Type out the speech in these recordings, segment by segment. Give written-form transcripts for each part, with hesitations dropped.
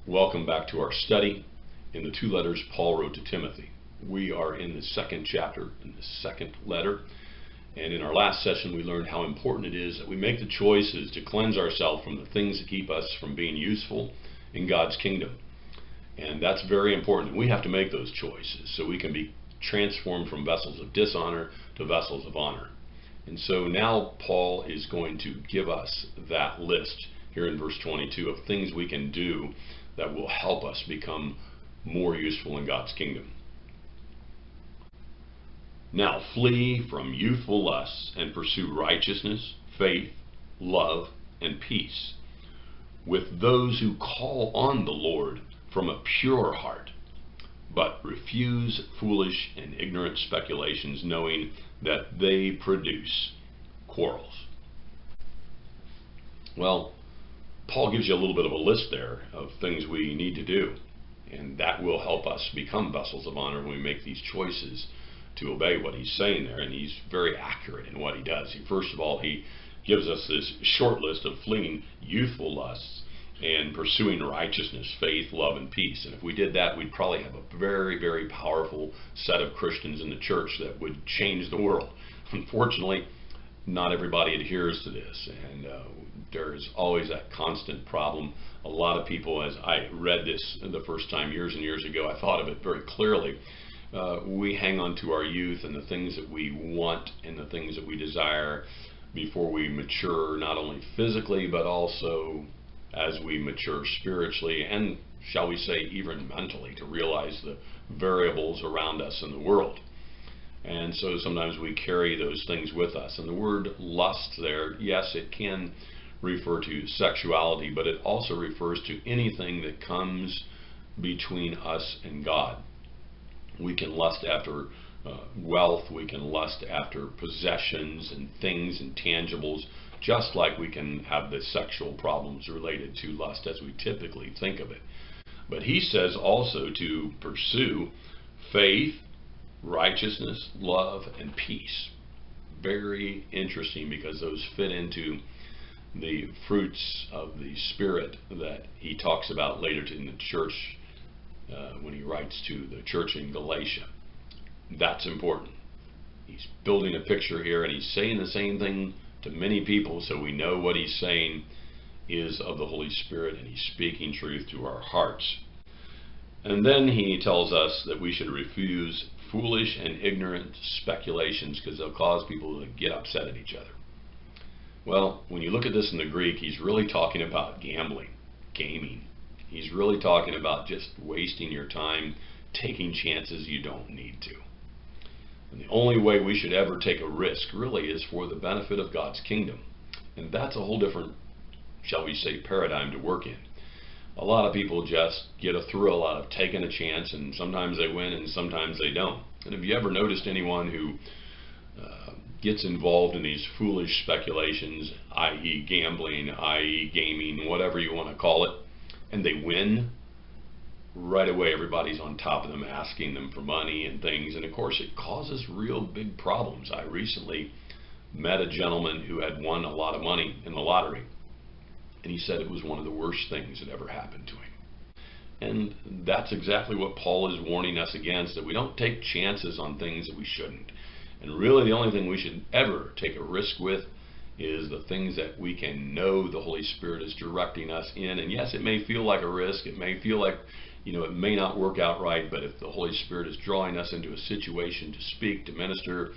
Welcome back to our study in the two letters Paul wrote to Timothy. We are in the second chapter, in the second letter. And in our last session, we learned how important it is that we make the choices to cleanse ourselves from the things that keep us from being useful in God's kingdom. And that's very important. We have to make those choices so we can be transformed from vessels of dishonor to vessels of honor. And so now Paul is going to give us that list here in verse 22 of things we can do that will help us become more useful in God's kingdom. Now flee from youthful lusts and pursue righteousness, faith, love, and peace with those who call on the Lord from a pure heart, but refuse foolish and ignorant speculations, knowing that they produce quarrels. Well, Paul gives you a little bit of a list there of things we need to do, and that will help us become vessels of honor when we make these choices to obey what he's saying there. And he's very accurate in what he does. First of all, he gives us this short list of fleeing youthful lusts and pursuing righteousness, faith, love, and peace. And if we did that, we'd probably have a very, very powerful set of Christians in the church that would change the world. Unfortunately, not everybody adheres to this, and there's always that constant problem. A lot of people, as I read this the first time years and years ago, I thought of it very clearly. We hang on to our youth and the things that we want and the things that we desire before we mature, not only physically, but also as we mature spiritually and, shall we say, even mentally, to realize the variables around us in the world. And so sometimes we carry those things with us. And the word lust there, yes, it can refer to sexuality, but it also refers to anything that comes between us and God. We can lust after wealth, we can lust after possessions and things and tangibles, just like we can have the sexual problems related to lust as we typically think of it. But he says also to pursue faith, righteousness, love, and peace. Very interesting, because those fit into the fruits of the Spirit that he talks about later in the church when he writes to the church in Galatia. That's important. He's building a picture here, and he's saying the same thing to many people, so we know what he's saying is of the Holy Spirit, and he's speaking truth to our hearts. And then he tells us that we should refuse foolish and ignorant speculations, because they'll cause people to get upset at each other. Well, when you look at this in the Greek, he's really talking about gambling, gaming. He's really talking about just wasting your time, taking chances you don't need to. And the only way we should ever take a risk really is for the benefit of God's kingdom. And that's a whole different, shall we say, paradigm to work in. A lot of people just get a thrill out of taking a chance, and sometimes they win and sometimes they don't. And have you ever noticed anyone who gets involved in these foolish speculations, i.e. gambling, i.e. gaming, whatever you want to call it, and they win? Right away everybody's on top of them, asking them for money and things, and of course it causes real big problems. I recently met a gentleman who had won a lot of money in the lottery, and he said it was one of the worst things that ever happened to him. And that's exactly what Paul is warning us against, that we don't take chances on things that we shouldn't. And really the only thing we should ever take a risk with is the things that we can know the Holy Spirit is directing us in. And yes, it may feel like a risk, it may feel like, it may not work out right, but if the Holy Spirit is drawing us into a situation to speak, to minister,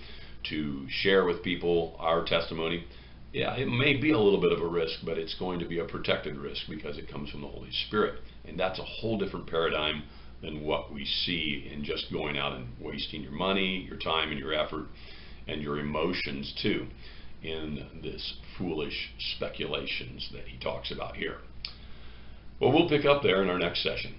to share with people our testimony, yeah, it may be a little bit of a risk, but it's going to be a protected risk because it comes from the Holy Spirit. And that's a whole different paradigm than what we see in just going out and wasting your money, your time, and your effort, and your emotions too, in this foolish speculations that he talks about here. Well, we'll pick up there in our next session.